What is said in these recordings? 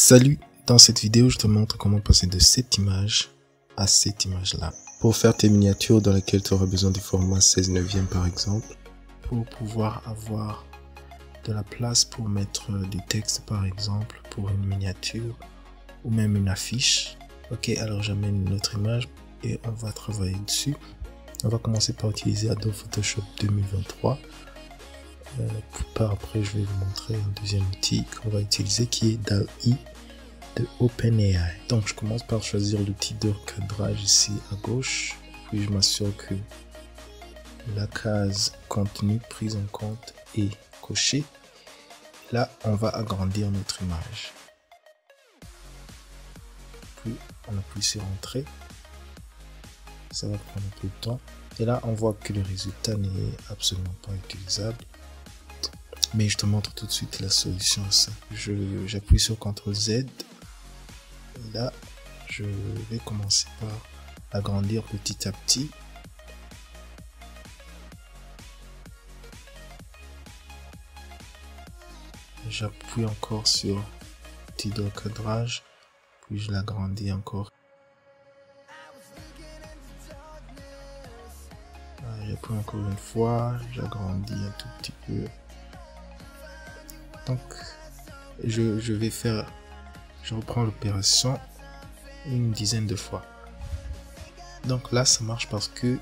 Salut, dans cette vidéo je te montre comment passer de cette image à cette image là. Pour faire tes miniatures dans lesquelles tu auras besoin du format 16/9 par exemple. Pour pouvoir avoir de la place pour mettre du texte par exemple pour une miniature ou même une affiche. Ok, alors j'amène une autre image et on va travailler dessus. On va commencer par utiliser Adobe Photoshop 2023. Par après je vais vous montrer un deuxième outil qu'on va utiliser qui est DALL-E de OpenAI. Donc je commence par choisir l'outil de recadrage ici à gauche, puis je m'assure que la case contenu prise en compte est cochée. Là on va agrandir notre image, puis on appuie sur entrée, ça va prendre un peu de temps et là on voit que le résultat n'est absolument pas utilisable. Mais je te montre tout de suite la solution à ça. J'appuie sur CTRL Z. Et là, je vais commencer par agrandir petit à petit. J'appuie encore sur l'outil de recadrage, puis je l'agrandis encore. J'appuie encore une fois, j'agrandis un tout petit peu. Donc, je reprends l'opération une dizaine de fois. Donc là, ça marche parce que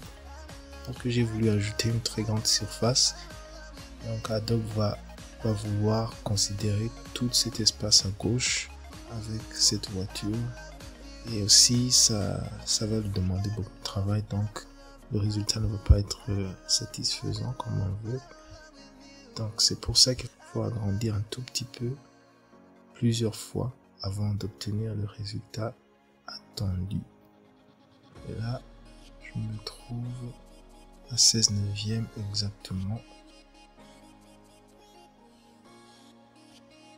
j'ai voulu ajouter une très grande surface. Donc Adobe va vouloir considérer tout cet espace à gauche avec cette voiture. Et aussi, ça va lui demander beaucoup de travail. Donc, le résultat ne va pas être satisfaisant comme on veut. Donc, c'est pour ça qu'il faut agrandir un tout petit peu, plusieurs fois, avant d'obtenir le résultat attendu. Et là, je me trouve à 16/9 exactement.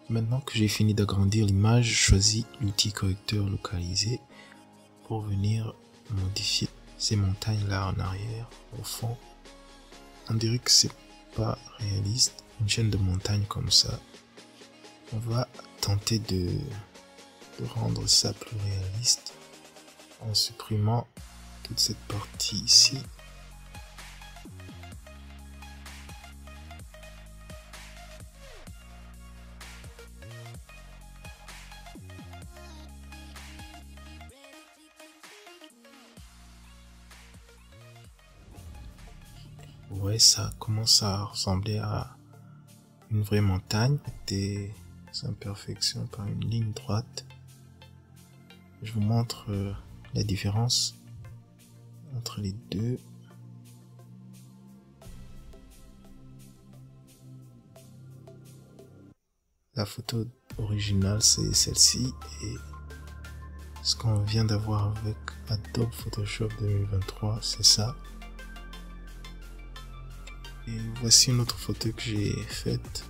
Maintenant que j'ai fini d'agrandir l'image, je choisis l'outil correcteur localisé pour venir modifier ces montagnes là en arrière, au fond. On dirait que c'est pas réaliste, une chaîne de montagnes comme ça. On va tenter de rendre ça plus réaliste en supprimant toute cette partie ici. Ouais, ça commence à ressembler à une vraie montagne, des imperfections par une ligne droite. Je vous montre la différence entre les deux. La photo originale c'est celle-ci et ce qu'on vient d'avoir avec Adobe Photoshop 2023 c'est ça. Et voici une autre photo que j'ai faite.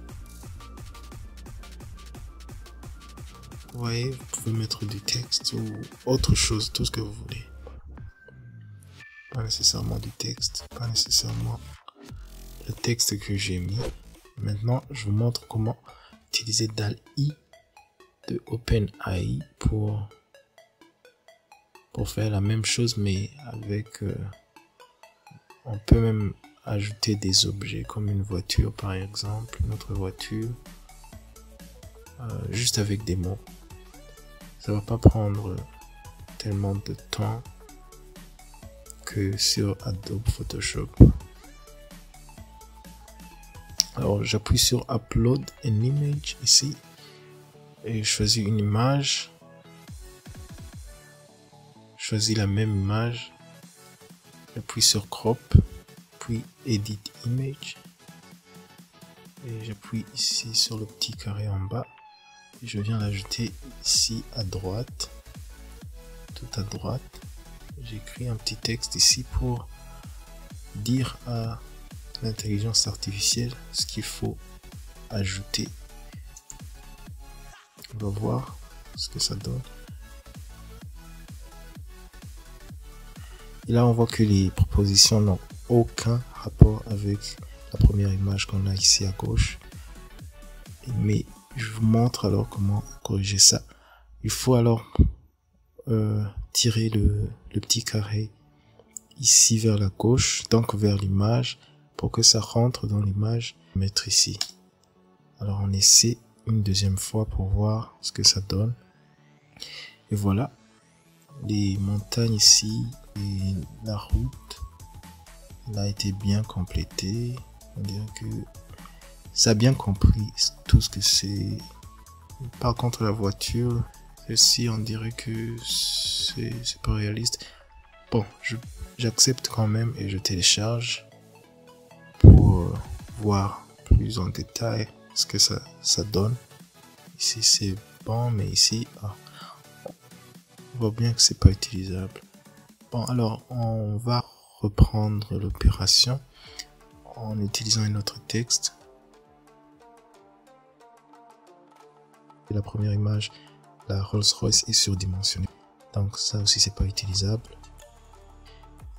Vous voyez, vous pouvez mettre du texte ou autre chose, tout ce que vous voulez. Pas nécessairement du texte, pas nécessairement le texte que j'ai mis. Maintenant, je vous montre comment utiliser DALL-E de OpenAI pour faire la même chose, mais avec... on peut même ajouter des objets comme une voiture par exemple, notre voiture, juste avec des mots. Ça va pas prendre tellement de temps que sur Adobe Photoshop. Alors j'appuie sur Upload an image ici et je choisis une image. Je choisis la même image. J'appuie sur Crop, puis Edit Image. Et j'appuie ici sur le petit carré en bas. Et je viens l'ajouter ici à droite. Tout à droite. J'écris un petit texte ici pour dire à l'intelligence artificielle ce qu'il faut ajouter. On va voir ce que ça donne. Et là on voit que les propositions n'ont aucun rapport avec la première image qu'on a ici à gauche. Mais je vous montre alors comment corriger ça. Il faut alors tirer le petit carré ici vers la gauche, donc vers l'image, pour que ça rentre dans l'image. Mettre ici. Alors on essaie une deuxième fois pour voir ce que ça donne. Et voilà, les montagnes ici et la route, elle a été bien complétée. On dirait que ça a bien compris tout ce que c'est. Par contre la voiture, celle-ci on dirait que c'est pas réaliste. Bon, j'accepte quand même et je télécharge pour voir plus en détail ce que ça donne. Ici c'est bon, mais ici on voit bien que c'est pas utilisable. Bon, alors on va reprendre l'opération en utilisant un autre texte. Et la première image, la Rolls-Royce est surdimensionnée, donc ça aussi c'est pas utilisable.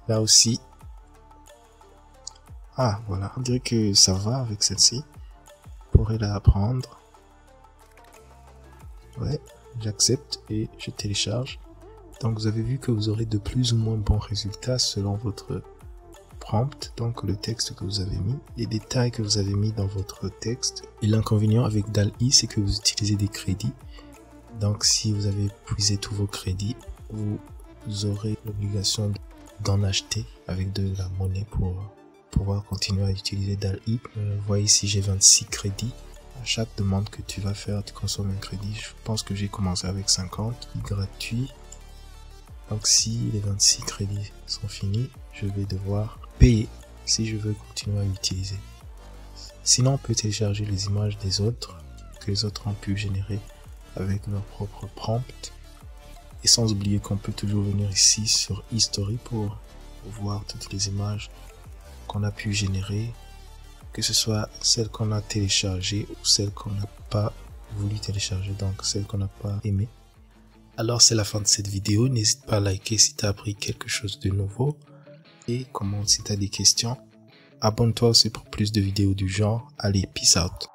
Là aussi, voilà, on dirait que ça va avec celle-ci. Je pourrais la prendre. Ouais, j'accepte et je télécharge. Donc vous avez vu que vous aurez de plus ou moins bons résultats selon votre prompt, donc le texte que vous avez mis, les détails que vous avez mis dans votre texte. Et l'inconvénient avec DALL-E, c'est que vous utilisez des crédits. Donc si vous avez épuisé tous vos crédits, vous aurez l'obligation d'en acheter avec de la monnaie pour pouvoir continuer à utiliser DALL-E. Vous voyez ici j'ai 26 crédits. À chaque demande que tu vas faire, tu consommes un crédit. Je pense que j'ai commencé avec 50, gratuit. Donc si les 26 crédits sont finis, je vais devoir payer si je veux continuer à l'utiliser. Sinon on peut télécharger les images des autres que les autres ont pu générer avec leur propre prompt. Et sans oublier qu'on peut toujours venir ici sur History pour voir toutes les images qu'on a pu générer, que ce soit celles qu'on a téléchargées ou celles qu'on n'a pas voulu télécharger, donc celles qu'on n'a pas aimées. Alors c'est la fin de cette vidéo, n'hésite pas à liker si tu as appris quelque chose de nouveau et commente si tu as des questions. Abonne-toi aussi pour plus de vidéos du genre. Allez, peace out.